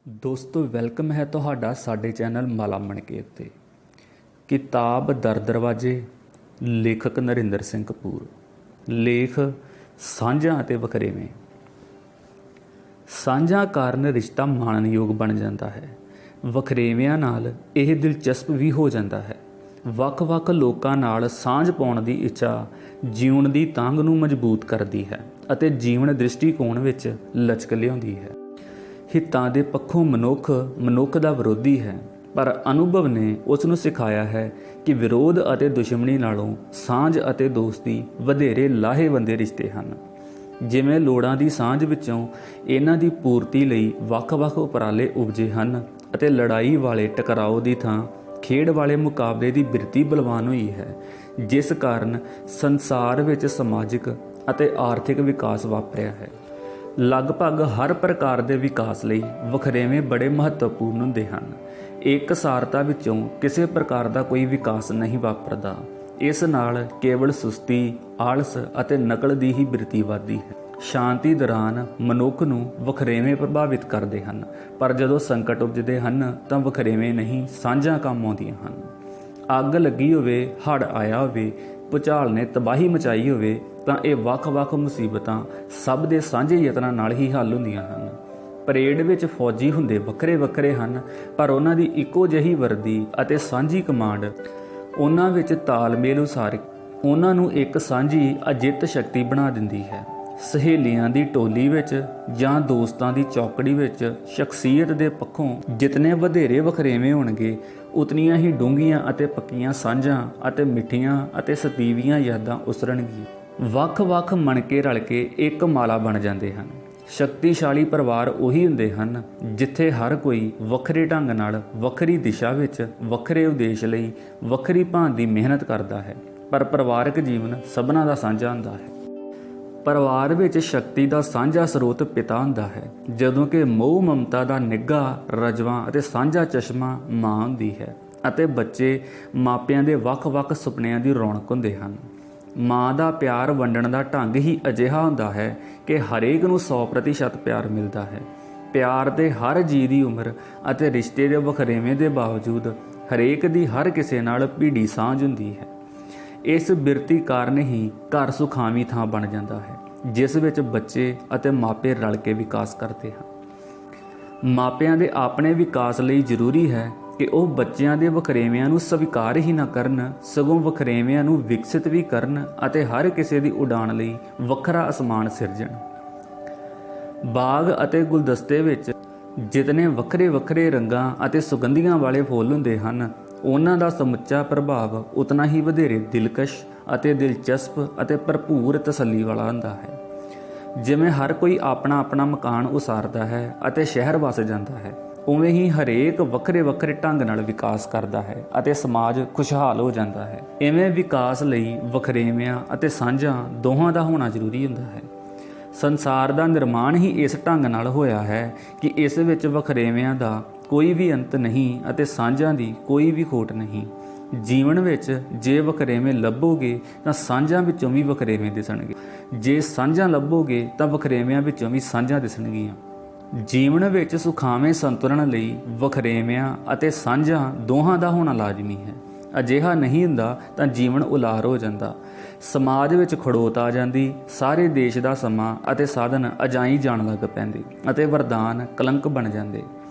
ਦੋਸਤੋ ਵੈਲਕਮ ਹੈ ਤੁਹਾਡਾ ਸਾਡੇ ਚੈਨਲ ਮਾਲਾ ਮਣਕੇ ਉੱਤੇ। ਕਿਤਾਬ ਦਰ ਦਰਵਾਜ਼ੇ, ਲੇਖਕ ਨਰਿੰਦਰ ਸਿੰਘ ਕਪੂਰ। ਲੇਖ ਸਾਂਝਾਂ ਅਤੇ ਵਖਰੇਵੇਂ। ਸਾਂਝਾਂ ਕਾਰਨ ਰਿਸ਼ਤਾ ਮਾਣਨਯੋਗ ਬਣ ਜਾਂਦਾ ਹੈ, ਵਖਰੇਵਿਆਂ ਨਾਲ ਇਹ ਦਿਲਚਸਪ ਵੀ ਹੋ ਜਾਂਦਾ ਹੈ। ਵੱਖ-ਵੱਖ ਲੋਕਾਂ ਨਾਲ ਸਾਂਝ ਪਾਉਣ ਦੀ ਇੱਛਾ ਜੀਵਨ ਦੀ ਤਾਂਘ ਨੂੰ ਮਜ਼ਬੂਤ ਕਰਦੀ ਹੈ ਅਤੇ ਜੀਵਨ ਦ੍ਰਿਸ਼ਟੀਕੋਣ ਵਿੱਚ ਲਚਕ ਲਿਆਉਂਦੀ ਹੈ। ਹਿੱਤਾਂ ਦੇ ਪੱਖੋਂ ਮਨੁੱਖ ਦਾ ਵਿਰੋਧੀ ਹੈ, ਪਰ ਅਨੁਭਵ ਨੇ ਉਸ ਨੂੰ ਸਿਖਾਇਆ ਹੈ ਕਿ ਵਿਰੋਧ ਅਤੇ ਦੁਸ਼ਮਣੀ ਨਾਲੋਂ ਸਾਂਝ ਅਤੇ ਦੋਸਤੀ ਵਧੇਰੇ ਲਾਹੇਵੰਦੇ ਰਿਸ਼ਤੇ ਹਨ। ਜਿਵੇਂ ਲੋੜਾਂ ਦੀ ਸਾਂਝ ਵਿੱਚੋਂ ਇਹਨਾਂ ਦੀ ਪੂਰਤੀ ਲਈ ਵੱਖ-ਵੱਖ ਉਪਰਾਲੇ ਉਪਜੇ ਹਨ ਅਤੇ ਲੜਾਈ ਵਾਲੇ ਟਕਰਾਓ ਦੀ ਥਾਂ ਖੇਡ ਵਾਲੇ ਮੁਕਾਬਲੇ ਦੀ ਬਿਰਤੀ ਬਲਵਾਨ ਹੋਈ ਹੈ, ਜਿਸ ਕਾਰਨ ਸੰਸਾਰ ਵਿੱਚ ਸਮਾਜਿਕ ਅਤੇ ਆਰਥਿਕ ਵਿਕਾਸ ਵਾਪਰਿਆ ਹੈ। ਲਗਭਗ ਹਰ ਪ੍ਰਕਾਰ ਦੇ ਵਿਕਾਸ ਲਈ ਵਖਰੇਵੇਂ ਬੜੇ ਮਹੱਤਵਪੂਰਨ ਹੁੰਦੇ ਹਨ। ਇਕਸਾਰਤਾ ਵਿੱਚੋਂ ਕਿਸੇ ਪ੍ਰਕਾਰ ਦਾ ਕੋਈ ਵਿਕਾਸ ਨਹੀਂ ਵਾਪਰਦਾ। ਇਸ ਨਾਲ ਕੇਵਲ ਸੁਸਤੀ, ਆਲਸ ਅਤੇ ਨਕਲ ਦੀ ਹੀ ਬਿਰਤੀ ਵੱਧਦੀ ਹੈ। ਸ਼ਾਂਤੀ ਦੌਰਾਨ ਮਨੁੱਖ ਨੂੰ ਵਖਰੇਵੇਂ ਪ੍ਰਭਾਵਿਤ ਕਰਦੇ ਹਨ, ਪਰ ਜਦੋਂ ਸੰਕਟ ਉਪਜਦੇ ਹਨ ਤਾਂ ਵਖਰੇਵੇਂ ਨਹੀਂ, ਸਾਂਝਾਂ ਕੰਮ ਆਉਂਦੀਆਂ ਹਨ। ਅੱਗ ਲੱਗੀ ਹੋਵੇ, ਹੜ੍ਹ ਆਇਆ ਹੋਵੇ, ਭੁਚਾਲ ਨੇ ਤਬਾਹੀ ਮਚਾਈ ਹੋਵੇ ਤਾਂ ਇਹ ਵੱਖ-ਵੱਖ ਮੁਸੀਬਤਾਂ ਸਭ ਦੇ ਸਾਂਝੇ ਯਤਨਾਂ ਨਾਲ ਹੀ ਹੱਲ ਹੁੰਦੀਆਂ ਹਨ। ਪਰੇਡ ਵਿੱਚ ਫੌਜੀ ਹੁੰਦੇ ਵੱਖਰੇ-ਵੱਖਰੇ ਹਨ, ਪਰ ਉਹਨਾਂ ਦੀ ਇੱਕੋ ਜਿਹੀ ਵਰਦੀ ਅਤੇ ਸਾਂਝੀ ਕਮਾਂਡ ਉਹਨਾਂ ਵਿੱਚ ਤਾਲਮੇਲ ਉਸਾਰ ਉਹਨਾਂ ਨੂੰ ਇੱਕ ਸਾਂਝੀ ਅਜਿੱਤ ਸ਼ਕਤੀ ਬਣਾ ਦਿੰਦੀ ਹੈ। ਸਹੇਲੀਆਂ ਦੀ ਟੋਲੀ ਵਿੱਚ ਜਾਂ ਦੋਸਤਾਂ ਦੀ ਚੌਕੜੀ ਵਿੱਚ ਸ਼ਖਸੀਅਤ ਦੇ ਪੱਖੋਂ ਜਿਤਨੇ ਵਧੇਰੇ ਵਖਰੇਵੇਂ ਹੋਣਗੇ, ਉਤਨੀਆਂ ਹੀ ਡੂੰਘੀਆਂ ਅਤੇ ਪੱਕੀਆਂ ਸਾਂਝਾਂ ਅਤੇ ਮਿੱਠੀਆਂ ਅਤੇ ਸਤੀਵੀਆਂ ਯਾਦਾਂ ਉਸਰਨਗੀਆਂ। ਵੱਖ-ਵੱਖ ਮਣਕੇ ਰਲ ਕੇ ਇੱਕ ਮਾਲਾ ਬਣ ਜਾਂਦੇ ਹਨ। ਸ਼ਕਤੀਸ਼ਾਲੀ ਪਰਿਵਾਰ ਉਹੀ ਹੁੰਦੇ ਹਨ ਜਿੱਥੇ ਹਰ ਕੋਈ ਵੱਖਰੇ ਢੰਗ ਨਾਲ, ਵੱਖਰੀ ਦਿਸ਼ਾ ਵਿੱਚ, ਵੱਖਰੇ ਉਦੇਸ਼ ਲਈ ਵੱਖਰੀ ਭਾਂਤ ਦੀ ਮਿਹਨਤ ਕਰਦਾ ਹੈ, ਪਰ ਪਰਿਵਾਰਕ ਜੀਵਨ ਸਭਨਾਂ ਦਾ ਸਾਂਝਾ ਹੁੰਦਾ ਹੈ। ਪਰਿਵਾਰ ਵਿੱਚ ਸ਼ਕਤੀ ਦਾ ਸਾਂਝਾ ਸਰੋਤ ਪਿਤਾ ਹੁੰਦਾ ਹੈ, ਜਦੋਂ ਕਿ ਮੋਹ ਮਮਤਾ ਦਾ ਨਿੱਘਾ, ਰਜਵਾਂ ਅਤੇ ਸਾਂਝਾ ਚਸ਼ਮਾ ਮਾਂ ਹੁੰਦੀ ਹੈ ਅਤੇ ਬੱਚੇ ਮਾਪਿਆਂ ਦੇ ਵੱਖ-ਵੱਖ ਸੁਪਨਿਆਂ ਦੀ ਰੌਣਕ ਹੁੰਦੇ ਹਨ। ਮਾਂ ਦਾ ਪਿਆਰ ਵੰਡਣ ਦਾ ਢੰਗ ਹੀ ਅਜਿਹਾ ਹੁੰਦਾ ਹੈ ਕਿ ਹਰੇਕ ਨੂੰ 100% ਪਿਆਰ ਮਿਲਦਾ ਹੈ। ਪਿਆਰ ਦੇ ਹਰ ਜੀਅ ਦੀ ਉਮਰ ਅਤੇ ਰਿਸ਼ਤੇ ਦੇ ਵਖਰੇਵੇਂ ਦੇ ਬਾਵਜੂਦ ਹਰੇਕ ਦੀ ਹਰ ਕਿਸੇ ਨਾਲ ਭੀੜੀ ਸਾਂਝ ਹੁੰਦੀ ਹੈ। ਇਸ ਬਿਰਤੀ ਕਾਰਨ ਹੀ ਘਰ ਸੁਖਾਵੀਂ ਥਾਂ ਬਣ ਜਾਂਦਾ ਹੈ, ਜਿਸ ਵਿੱਚ ਬੱਚੇ ਅਤੇ ਮਾਪੇ ਰਲ ਕੇ ਵਿਕਾਸ ਕਰਦੇ ਹਨ। ਮਾਪਿਆਂ ਦੇ ਆਪਣੇ ਵਿਕਾਸ ਲਈ ਜ਼ਰੂਰੀ ਹੈ ਕਿ ਉਹ ਬੱਚਿਆਂ ਦੇ ਵਖਰੇਵਿਆਂ ਨੂੰ ਸਵੀਕਾਰ ਹੀ ਨਾ ਕਰਨ, ਸਗੋਂ ਵਖਰੇਵਿਆਂ ਨੂੰ ਵਿਕਸਿਤ ਵੀ ਕਰਨ ਅਤੇ ਹਰ ਕਿਸੇ ਦੀ ਉਡਾਣ ਲਈ ਵੱਖਰਾ ਅਸਮਾਨ ਸਿਰਜਣ। ਬਾਗ ਅਤੇ ਗੁਲਦਸਤੇ ਵਿੱਚ ਜਿਤਨੇ ਵੱਖਰੇ-ਵੱਖਰੇ ਰੰਗਾਂ ਅਤੇ ਸੁਗੰਧੀਆਂ ਵਾਲੇ ਫੁੱਲ ਹੁੰਦੇ ਹਨ, ਉਹਨਾਂ ਦਾ ਸਮੁੱਚਾ ਪ੍ਰਭਾਵ ਉਤਨਾ ਹੀ ਵਧੇਰੇ ਦਿਲਕਸ਼ ਅਤੇ ਦਿਲਚਸਪ ਅਤੇ ਭਰਪੂਰ ਤਸੱਲੀ ਵਾਲਾ ਹੁੰਦਾ ਹੈ। ਜਿਵੇਂ ਹਰ ਕੋਈ ਆਪਣਾ ਮਕਾਨ ਉਸਾਰਦਾ ਹੈ ਅਤੇ ਸ਼ਹਿਰ ਵਸ ਜਾਂਦਾ ਹੈ, ਉਵੇਂ ਹੀ ਹਰੇਕ ਵੱਖਰੇ-ਵੱਖਰੇ ਢੰਗ ਨਾਲ ਵਿਕਾਸ ਕਰਦਾ ਹੈ ਅਤੇ ਸਮਾਜ ਖੁਸ਼ਹਾਲ ਹੋ ਜਾਂਦਾ ਹੈ। ਇਵੇਂ ਵਿਕਾਸ ਲਈ ਵਖਰੇਵਿਆਂ ਅਤੇ ਸਾਂਝਾਂ ਦੋਹਾਂ ਦਾ ਹੋਣਾ ਜ਼ਰੂਰੀ ਹੁੰਦਾ ਹੈ। ਸੰਸਾਰ ਦਾ ਨਿਰਮਾਣ ਹੀ ਇਸ ਢੰਗ ਨਾਲ ਹੋਇਆ ਹੈ ਕਿ ਇਸ ਵਿੱਚ ਵਖਰੇਵਿਆਂ ਦਾ ਕੋਈ ਵੀ ਅੰਤ ਨਹੀਂ ਅਤੇ ਸਾਂਝਾਂ ਦੀ ਕੋਈ ਵੀ ਖੋਟ ਨਹੀਂ। ਜੀਵਨ ਵਿੱਚ ਜੇ ਵਖਰੇਵੇਂ ਲੱਭੋਗੇ ਤਾਂ ਸਾਂਝਾਂ ਵਿੱਚੋਂ ਵੀ ਵਖਰੇਵੇਂ ਦਿਸਣਗੇ, ਜੇ ਸਾਂਝਾਂ ਲੱਭੋਗੇ ਤਾਂ ਵਖਰੇਵਿਆਂ ਵਿੱਚੋਂ ਵੀ ਸਾਂਝਾਂ ਦਿਸਣਗੀਆਂ। ਜੀਵਨ ਵਿੱਚ ਸੁਖਾਵੇਂ ਸੰਤੁਲਨ ਲਈ ਵਖਰੇਵਿਆਂ ਅਤੇ ਸਾਂਝਾਂ ਦੋਹਾਂ ਦਾ ਹੋਣਾ ਲਾਜ਼ਮੀ ਹੈ। ਅਜਿਹਾ ਨਹੀਂ ਹੁੰਦਾ ਤਾਂ ਜੀਵਨ ਉਲਾਰ ਹੋ ਜਾਂਦਾ, ਸਮਾਜ ਵਿੱਚ ਖੜੋਤ ਆ ਜਾਂਦੀ, ਸਾਰੇ ਦੇਸ਼ ਦਾ ਸਮਾਂ ਅਤੇ ਸਾਧਨ ਅਜਾਈਂ ਜਾਣ ਲੱਗ ਪੈਂਦੇ ਅਤੇ ਵਰਦਾਨ ਕਲੰਕ ਬਣ ਜਾਂਦੇ।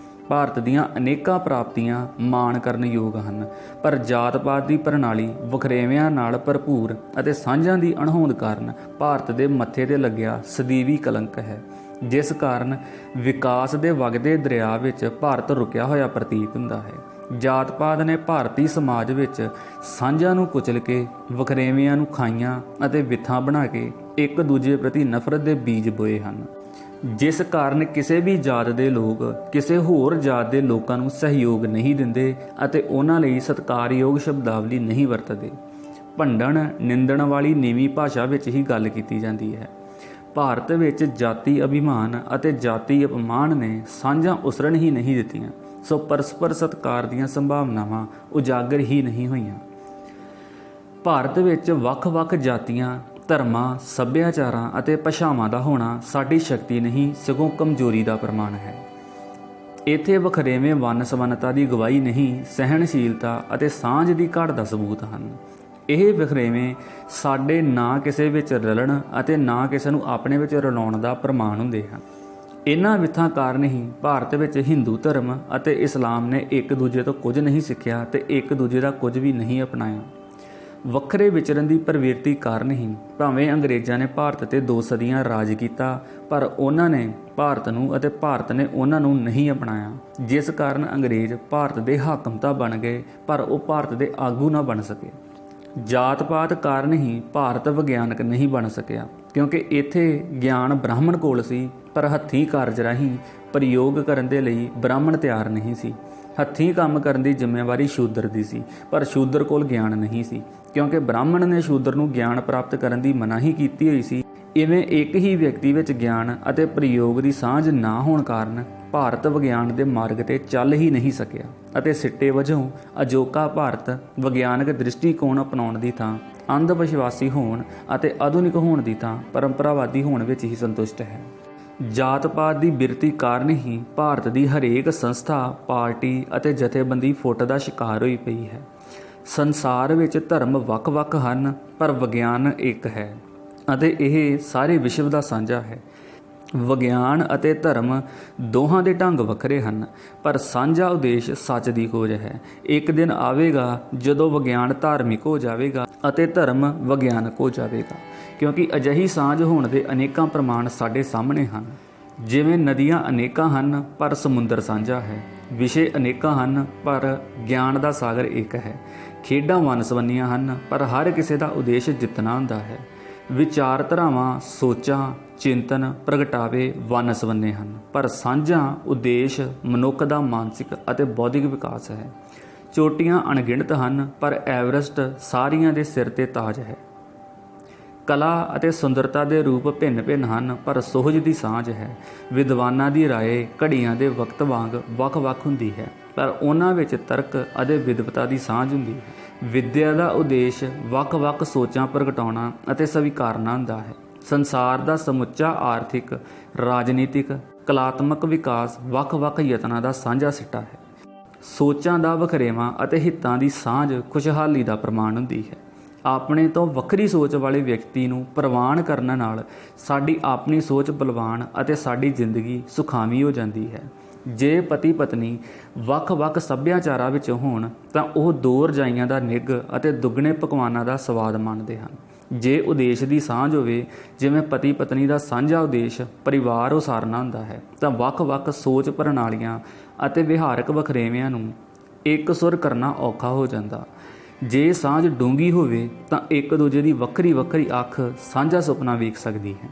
ਭਾਰਤ ਦੀਆਂ ਅਨੇਕਾਂ ਪ੍ਰਾਪਤੀਆਂ ਮਾਣ ਕਰਨ ਯੋਗ ਹਨ, ਪਰ ਜਾਤ-ਪਾਤ ਦੀ ਪ੍ਰਣਾਲੀ ਵਖਰੇਵਿਆਂ ਨਾਲ ਭਰਪੂਰ ਅਤੇ ਸਾਂਝਾਂ ਦੀ ਅਣਹੋਂਦ ਕਾਰਨ ਭਾਰਤ ਦੇ ਮੱਥੇ 'ਤੇ ਲੱਗਿਆ ਸਦੀਵੀ ਕਲੰਕ ਹੈ, ਜਿਸ ਕਾਰਨ ਵਿਕਾਸ ਦੇ ਵਗਦੇ ਦਰਿਆ ਵਿੱਚ ਭਾਰਤ ਰੁਕਿਆ ਹੋਇਆ ਪ੍ਰਤੀਤ ਹੁੰਦਾ ਹੈ। ਜਾਤ-ਪਾਤ ਨੇ ਭਾਰਤੀ ਸਮਾਜ ਵਿੱਚ ਸਾਂਝਾਂ ਨੂੰ ਕੁਚਲ ਕੇ ਵਖਰੇਵਿਆਂ ਨੂੰ ਖਾਈਆਂ ਅਤੇ ਵਿਥਾਂ ਬਣਾ ਕੇ ਇੱਕ ਦੂਜੇ ਪ੍ਰਤੀ ਨਫ਼ਰਤ ਦੇ ਬੀਜ ਬੋਏ ਹਨ, ਜਿਸ ਕਾਰਨ ਕਿਸੇ ਵੀ ਜਾਤ ਦੇ ਲੋਕ ਕਿਸੇ ਹੋਰ ਜਾਤ ਦੇ ਲੋਕਾਂ ਨੂੰ ਸਹਿਯੋਗ ਨਹੀਂ ਦਿੰਦੇ ਅਤੇ ਉਹਨਾਂ ਲਈ ਸਤਿਕਾਰਯੋਗ ਸ਼ਬਦਾਵਲੀ ਨਹੀਂ ਵਰਤਦੇ। ਭੰਡਣ, ਨਿੰਦਣ ਵਾਲੀ ਨੀਵੀਂ ਭਾਸ਼ਾ ਵਿੱਚ ਹੀ ਗੱਲ ਕੀਤੀ ਜਾਂਦੀ ਹੈ। ਭਾਰਤ ਵਿੱਚ ਜਾਤੀ ਅਭਿਮਾਨ ਅਤੇ ਜਾਤੀ ਅਪਮਾਨ ਨੇ ਸਾਂਝਾਂ ਉਸਰਨ ਹੀ ਨਹੀਂ ਦਿੱਤੀਆਂ, ਸੋ ਪਰਸਪਰ ਸਤਿਕਾਰ ਦੀਆਂ ਸੰਭਾਵਨਾਵਾਂ ਉਜਾਗਰ ਹੀ ਨਹੀਂ ਹੋਈਆਂ। ਭਾਰਤ ਵਿੱਚ ਵੱਖ-ਵੱਖ ਜਾਤੀਆਂ, ਧਰਮਾਂ, ਸੱਭਿਆਚਾਰਾਂ ਅਤੇ ਭਾਸ਼ਾਵਾਂ ਦਾ ਹੋਣਾ ਸਾਡੀ ਸ਼ਕਤੀ ਨਹੀਂ, ਸਗੋਂ ਕਮਜ਼ੋਰੀ ਦਾ ਪ੍ਰਮਾਣ ਹੈ। ਇੱਥੇ ਵਖਰੇਵੇਂ ਵੰਨ ਸਵੰਨਤਾ ਦੀ ਗਵਾਹੀ ਨਹੀਂ, ਸਹਿਣਸ਼ੀਲਤਾ ਅਤੇ ਸਾਂਝ ਦੀ ਘਾਟ ਦਾ ਸਬੂਤ ਹਨ। ਇਹ ਵਖਰੇਵੇਂ ਸਾਡੇ ਨਾ ਕਿਸੇ ਵਿੱਚ ਰਲਣ ਅਤੇ ਨਾ ਕਿਸੇ ਨੂੰ ਆਪਣੇ ਵਿੱਚ ਰਲਾਉਣ ਦਾ ਪ੍ਰਮਾਣ ਹੁੰਦੇ ਹਨ। ਇਹਨਾਂ ਵਿਥਾਂ ਕਾਰਨ ਹੀ ਭਾਰਤ ਵਿੱਚ ਹਿੰਦੂ ਧਰਮ ਅਤੇ ਇਸਲਾਮ ਨੇ ਇੱਕ ਦੂਜੇ ਤੋਂ ਕੁਝ ਨਹੀਂ ਸਿੱਖਿਆ ਤੇ ਇੱਕ ਦੂਜੇ ਦਾ ਕੁਝ ਵੀ ਨਹੀਂ ਅਪਣਾਇਆ। ਵੱਖਰੇ ਵਿਚਰਨ ਦੀ ਪ੍ਰਵਿਰਤੀ ਕਾਰਨ ਹੀ ਭਾਵੇਂ ਅੰਗਰੇਜ਼ਾਂ ਨੇ ਭਾਰਤ 'ਤੇ 2 ਸਦੀਆਂ ਰਾਜ ਕੀਤਾ, ਪਰ ਉਹਨਾਂ ਨੇ ਭਾਰਤ ਨੂੰ ਅਤੇ ਭਾਰਤ ਨੇ ਉਹਨਾਂ ਨੂੰ ਨਹੀਂ ਅਪਣਾਇਆ, ਜਿਸ ਕਾਰਨ ਅੰਗਰੇਜ਼ ਭਾਰਤ ਦੇ ਹਾਕਮ ਤਾਂ ਬਣ ਗਏ ਪਰ ਉਹ ਭਾਰਤ ਦੇ ਆਗੂ ਨਾ ਬਣ ਸਕੇ। ਜਾਤ ਪਾਤ ਕਾਰਨ ਹੀ ਭਾਰਤ ਵਿਗਿਆਨਕ ਨਹੀਂ ਬਣ ਸਕਿਆ, ਕਿਉਂਕਿ ਇੱਥੇ ਗਿਆਨ ਬ੍ਰਾਹਮਣ ਕੋਲ ਸੀ ਪਰ ਹੱਥੀਂ ਕਾਰਜ ਰਾਹੀਂ ਪ੍ਰਯੋਗ ਕਰਨ ਦੇ ਲਈ ਬ੍ਰਾਹਮਣ ਤਿਆਰ ਨਹੀਂ ਸੀ। ਹੱਥੀਂ ਕੰਮ ਕਰਨ ਦੀ ਜ਼ਿੰਮੇਵਾਰੀ ਸ਼ੂਦਰ ਦੀ ਸੀ, ਪਰ ਸ਼ੂਦਰ ਕੋਲ ਗਿਆਨ ਨਹੀਂ ਸੀ, ਕਿਉਂਕਿ ਬ੍ਰਾਹਮਣ ਨੇ ਸ਼ੂਦਰ ਨੂੰ ਗਿਆਨ ਪ੍ਰਾਪਤ ਕਰਨ ਦੀ ਮਨਾਹੀ ਕੀਤੀ ਹੋਈ ਸੀ। ਇਵੇਂ ਇੱਕ ਹੀ ਵਿਅਕਤੀ ਵਿੱਚ ਗਿਆਨ ਅਤੇ ਪ੍ਰਯੋਗ ਦੀ ਸਾਂਝ ਨਾ ਹੋਣ ਕਾਰਨ ਭਾਰਤ ਵਿਗਿਆਨ ਦੇ ਮਾਰਗ 'ਤੇ ਚੱਲ ਹੀ ਨਹੀਂ ਸਕਿਆ ਅਤੇ ਸਿੱਟੇ ਵਜੋਂ ਅਜੋਕਾ ਭਾਰਤ ਵਿਗਿਆਨਕ ਦ੍ਰਿਸ਼ਟੀਕੋਣ ਅਪਣਾਉਣ ਦੀ ਥਾਂ ਅੰਧ ਵਿਸ਼ਵਾਸੀ ਹੋਣ ਅਤੇ ਆਧੁਨਿਕ ਹੋਣ ਦੀ ਥਾਂ ਪਰੰਪਰਾਵਾਦੀ ਹੋਣ ਵਿੱਚ ਹੀ ਸੰਤੁਸ਼ਟ ਹੈ। ਜਾਤ ਪਾਤ ਦੀ ਬਿਰਤੀ ਕਾਰਨ ਹੀ ਭਾਰਤ ਦੀ ਹਰੇਕ ਸੰਸਥਾ, ਪਾਰਟੀ ਅਤੇ ਜਥੇਬੰਦੀ ਫੁੱਟ ਦਾ ਸ਼ਿਕਾਰ ਹੋਈ ਪਈ ਹੈ। ਸੰਸਾਰ ਵਿੱਚ ਧਰਮ ਵੱਖ-ਵੱਖ ਹਨ ਪਰ ਵਿਗਿਆਨ ਇੱਕ ਹੈ ਅਤੇ ਇਹ ਸਾਰੇ ਵਿਸ਼ਵ ਦਾ ਸਾਂਝਾ ਹੈ। ਵਿਗਿਆਨ ਅਤੇ ਧਰਮ ਦੋਹਾਂ ਦੇ ਢੰਗ ਵੱਖਰੇ ਹਨ, ਪਰ ਸਾਂਝਾ ਉਦੇਸ਼ ਸੱਚ ਦੀ ਖੋਜ ਹੈ। ਇੱਕ ਦਿਨ ਆਵੇਗਾ ਜਦੋਂ ਵਿਗਿਆਨ ਧਾਰਮਿਕ ਹੋ ਜਾਵੇਗਾ ਅਤੇ ਧਰਮ ਵਿਗਿਆਨਕ ਹੋ ਜਾਵੇਗਾ, ਕਿਉਂਕਿ ਅਜਿਹੀ ਸਾਂਝ ਹੋਣ ਦੇ ਅਨੇਕਾਂ ਪ੍ਰਮਾਣ ਸਾਡੇ ਸਾਹਮਣੇ ਹਨ। ਜਿਵੇਂ ਨਦੀਆਂ ਅਨੇਕਾਂ ਹਨ ਪਰ ਸਮੁੰਦਰ ਸਾਂਝਾ ਹੈ, ਵਿਸ਼ੇ ਅਨੇਕਾਂ ਹਨ ਪਰ ਗਿਆਨ ਦਾ ਸਾਗਰ ਇੱਕ ਹੈ। ਖੇਡਾਂ ਵੰਨ-ਸਵੰਨੀਆਂ ਹਨ ਪਰ ਹਰ ਕਿਸੇ ਦਾ ਉਦੇਸ਼ ਜਿੱਤਣਾ ਹੁੰਦਾ ਹੈ। ਵਿਚਾਰਧਾਰਾਵਾਂ, ਸੋਚਾਂ, ਚਿੰਤਨ, ਪ੍ਰਗਟਾਵੇ ਵੰਨ-ਸਵੰਨੇ ਹਨ, ਪਰ ਸਾਂਝਾ ਉਦੇਸ਼ ਮਨੁੱਖ ਦਾ ਮਾਨਸਿਕ ਅਤੇ ਬੌਧਿਕ ਵਿਕਾਸ ਹੈ। ਚੋਟੀਆਂ ਅਣਗਿਣਤ ਹਨ ਪਰ ਐਵਰੈਸਟ ਸਾਰੀਆਂ ਦੇ ਸਿਰ 'ਤੇ ਤਾਜ ਹੈ। ਕਲਾ ਅਤੇ ਸੁੰਦਰਤਾ ਦੇ ਰੂਪ ਭਿੰਨ-ਭਿੰਨ ਹਨ ਪਰ ਸੁਹਜ ਦੀ ਸਾਂਝ ਹੈ। ਵਿਦਵਾਨਾਂ ਦੀ ਰਾਏ ਘੜੀਆਂ ਦੇ ਵਕਤ ਵਾਂਗ ਵੱਖ-ਵੱਖ ਹੁੰਦੀ ਹੈ, ਪਰ ਉਹਨਾਂ ਵਿੱਚ ਤਰਕ ਅਤੇ ਵਿਦਵਤਾ ਦੀ ਸਾਂਝ ਹੁੰਦੀ ਹੈ। ਵਿਦਿਆ ਦਾ ਉਦੇਸ਼ ਵੱਖ-ਵੱਖ ਸੋਚਾਂ ਪ੍ਰਗਟਾਉਣਾ ਅਤੇ ਸਵੀਕਾਰਨਾ ਹੁੰਦਾ ਹੈ। ਸੰਸਾਰ ਦਾ ਸਮੁੱਚਾ ਆਰਥਿਕ, ਰਾਜਨੀਤਿਕ, ਕਲਾਤਮਕ ਵਿਕਾਸ ਵੱਖ-ਵੱਖ ਯਤਨਾਂ ਦਾ ਸਾਂਝਾ ਸਿੱਟਾ ਹੈ। ਸੋਚਾਂ ਦਾ ਵਖਰੇਵਾਂ ਅਤੇ ਹਿੱਤਾਂ ਦੀ ਸਾਂਝ ਖੁਸ਼ਹਾਲੀ ਦਾ ਪ੍ਰਮਾਣ ਹੁੰਦੀ ਹੈ। ਆਪਣੇ ਤੋਂ ਵੱਖਰੀ ਸੋਚ ਵਾਲੇ ਵਿਅਕਤੀ ਨੂੰ ਪ੍ਰਵਾਨ ਕਰਨ ਨਾਲ ਸਾਡੀ ਆਪਣੀ ਸੋਚ ਬਲਵਾਨ ਅਤੇ ਸਾਡੀ ਜ਼ਿੰਦਗੀ ਸੁਖਾਵੀਂ ਹੋ ਜਾਂਦੀ ਹੈ। ਜੇ ਪਤੀ ਪਤਨੀ ਵੱਖ-ਵੱਖ ਸੱਭਿਆਚਾਰਾਂ ਵਿੱਚ ਹੋਣ ਤਾਂ ਉਹ 2 ਰਜਾਈਆਂ ਦਾ ਨਿੱਘ ਅਤੇ ਦੁੱਗਣੇ ਪਕਵਾਨਾਂ ਦਾ ਸਵਾਦ ਮਾਣਦੇ ਹਨ। ਜੇ ਉਦੇਸ਼ ਦੀ ਸਾਂਝ ਹੋਵੇ, ਜਿਵੇਂ ਪਤੀ ਪਤਨੀ ਦਾ ਸਾਂਝਾ ਉਦੇਸ਼ ਪਰਿਵਾਰ ਉਸਾਰਨਾ ਹੁੰਦਾ ਹੈ, ਤਾਂ ਵੱਖ-ਵੱਖ ਸੋਚ ਪ੍ਰਣਾਲੀਆਂ ਅਤੇ ਵਿਹਾਰਕ ਵਖਰੇਵਿਆਂ ਨੂੰ ਇਕਸੁਰ ਕਰਨਾ ਔਖਾ ਹੋ ਜਾਂਦਾ। ਜੇ ਸਾਂਝ ਡੂੰਘੀ ਹੋਵੇ ਤਾਂ ਇੱਕ ਦੂਜੇ ਦੀ ਵੱਖਰੀ-ਵੱਖਰੀ ਅੱਖ ਸਾਂਝਾ ਸੁਪਨਾ ਵੇਖ ਸਕਦੀ ਹੈ।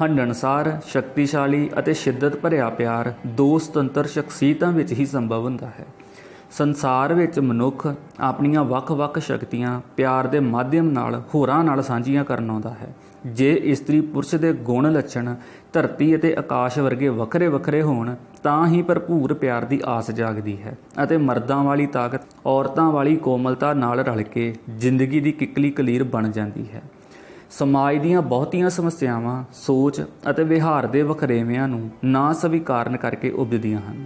ਹੰਢਣਸਾਰ, ਸ਼ਕਤੀਸ਼ਾਲੀ ਅਤੇ ਸ਼ਿੱਦਤ ਭਰਿਆ ਪਿਆਰ 2 ਸੁਤੰਤਰ ਸ਼ਖਸੀਅਤਾਂ ਵਿੱਚ ਹੀ ਸੰਭਵ ਹੁੰਦਾ ਹੈ। ਸੰਸਾਰ ਵਿੱਚ ਮਨੁੱਖ ਆਪਣੀਆਂ ਵੱਖ-ਵੱਖ ਸ਼ਕਤੀਆਂ ਪਿਆਰ ਦੇ ਮਾਧਿਅਮ ਨਾਲ ਹੋਰਾਂ ਨਾਲ ਸਾਂਝੀਆਂ ਕਰਨ ਆਉਂਦਾ ਹੈ। ਜੇ ਇਸਤਰੀ ਪੁਰਸ਼ ਦੇ ਗੁਣ ਲੱਛਣ ਧਰਤੀ ਅਤੇ ਆਕਾਸ਼ ਵਰਗੇ ਵੱਖਰੇ-ਵੱਖਰੇ ਹੋਣ ਤਾਂ ਹੀ ਭਰਪੂਰ ਪਿਆਰ ਦੀ ਆਸ ਜਾਗਦੀ ਹੈ ਅਤੇ ਮਰਦਾਂ ਵਾਲੀ ਤਾਕਤ ਔਰਤਾਂ ਵਾਲੀ ਕੋਮਲਤਾ ਨਾਲ ਰਲ ਕੇ ਜ਼ਿੰਦਗੀ ਦੀ ਕਿੱਕਲੀ ਕਲੀਰ ਬਣ ਜਾਂਦੀ ਹੈ। ਸਮਾਜ ਦੀਆਂ ਬਹੁਤੀਆਂ ਸਮੱਸਿਆਵਾਂ ਸੋਚ ਅਤੇ ਵਿਹਾਰ ਦੇ ਵਖਰੇਵਿਆਂ ਨੂੰ ਨਾ ਸਵੀਕਾਰਨ ਕਰਕੇ ਉਪਜਦੀਆਂ ਹਨ।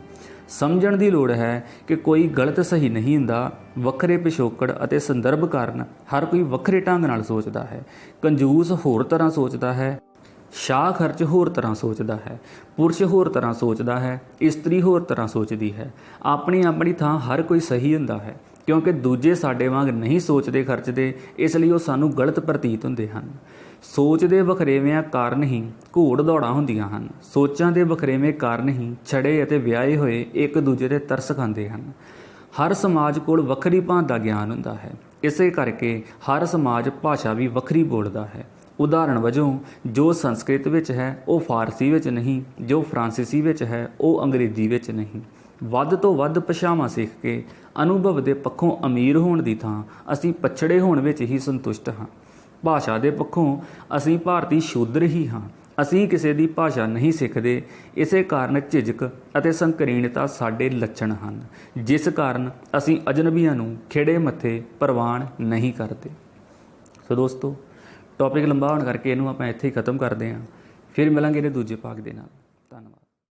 ਸਮਝਣ ਦੀ ਲੋੜ ਹੈ ਕਿ ਕੋਈ ਗਲਤ ਸਹੀ ਨਹੀਂ ਹੁੰਦਾ। ਵੱਖਰੇ ਪਿਛੋਕੜ ਅਤੇ ਸੰਦਰਭ ਕਾਰਨ ਹਰ ਕੋਈ ਵੱਖਰੇ ਢੰਗ ਨਾਲ ਸੋਚਦਾ ਹੈ। ਕੰਜੂਸ ਹੋਰ ਤਰ੍ਹਾਂ ਸੋਚਦਾ ਹੈ, ਸ਼ਾਹ ਖਰਚ ਹੋਰ ਤਰ੍ਹਾਂ ਸੋਚਦਾ ਹੈ, ਪੁਰਸ਼ ਹੋਰ ਤਰ੍ਹਾਂ ਸੋਚਦਾ ਹੈ, ਇਸਤਰੀ ਹੋਰ ਤਰ੍ਹਾਂ ਸੋਚਦੀ ਹੈ। ਆਪਣੀ ਆਪਣੀ ਥਾਂ ਹਰ ਕੋਈ ਸਹੀ ਹੁੰਦਾ ਹੈ, ਕਿਉਂਕਿ ਦੂਜੇ ਸਾਡੇ ਵਾਂਗ ਨਹੀਂ ਸੋਚਦੇ ਖਰਚਦੇ, ਇਸ ਲਈ ਉਹ ਸਾਨੂੰ ਗਲਤ ਪ੍ਰਤੀਤ ਹੁੰਦੇ ਹਨ। ਸੋਚ ਦੇ ਵਖਰੇਵਿਆਂ ਕਾਰਨ ਹੀ ਘੋੜ ਦੌੜਾਂ ਹੁੰਦੀਆਂ ਹਨ। ਸੋਚਾਂ ਦੇ ਵਖਰੇਵੇਂ ਕਾਰਨ ਹੀ ਛੜੇ ਅਤੇ ਵਿਆਹੇ ਹੋਏ ਇੱਕ ਦੂਜੇ 'ਤੇ ਤਰਸ ਖਾਂਦੇ ਹਨ। ਹਰ ਸਮਾਜ ਕੋਲ ਵੱਖਰੀ ਭਾਂਤ ਦਾ ਗਿਆਨ ਹੁੰਦਾ ਹੈ, ਇਸੇ ਕਰਕੇ ਹਰ ਸਮਾਜ ਭਾਸ਼ਾ ਵੀ ਵੱਖਰੀ ਬੋਲਦਾ ਹੈ। ਉਦਾਹਰਣ ਵਜੋਂ ਜੋ ਸੰਸਕ੍ਰਿਤ ਵਿੱਚ ਹੈ ਉਹ ਫਾਰਸੀ ਵਿੱਚ ਨਹੀਂ, ਜੋ ਫਰਾਂਸੀਸੀ ਵਿੱਚ ਹੈ ਉਹ ਅੰਗਰੇਜ਼ੀ ਵਿੱਚ ਨਹੀਂ। ਵੱਧ ਤੋਂ ਵੱਧ ਭਾਸ਼ਾਵਾਂ ਸਿੱਖ ਕੇ ਅਨੁਭਵ ਦੇ ਪੱਖੋਂ ਅਮੀਰ ਹੋਣ ਦੀ ਥਾਂ ਅਸੀਂ ਪਛੜੇ ਹੋਣ ਵਿੱਚ ਹੀ ਸੰਤੁਸ਼ਟ ਹਾਂ। ਭਾਸ਼ਾ ਦੇ ਪੱਖੋਂ ਅਸੀਂ ਭਾਰਤੀ ਸ਼ੂਦਰ ਹੀ ਹਾਂ। ਅਸੀਂ ਕਿਸੇ ਦੀ ਭਾਸ਼ਾ ਨਹੀਂ ਸਿੱਖਦੇ, ਇਸੇ ਕਾਰਨ ਝਿਜਕ ਅਤੇ ਸੰਕੀਰਣਤਾ ਸਾਡੇ ਲੱਛਣ ਹਨ, ਜਿਸ ਕਾਰਨ ਅਸੀਂ ਅਜਨਬੀਆਂ ਨੂੰ ਖਿੜੇ ਮੱਥੇ ਪ੍ਰਵਾਨ ਨਹੀਂ ਕਰਦੇ। ਸੋ ਦੋਸਤੋ, ਟੌਪਿਕ ਲੰਬਾ ਹੋਣ ਕਰਕੇ ਇਹਨੂੰ ਆਪਾਂ ਇੱਥੇ ਹੀ ਖਤਮ ਕਰਦੇ ਹਾਂ। ਫਿਰ ਮਿਲਾਂਗੇ ਇਹਦੇ ਦੂਜੇ ਭਾਗ ਦੇ ਨਾਲ।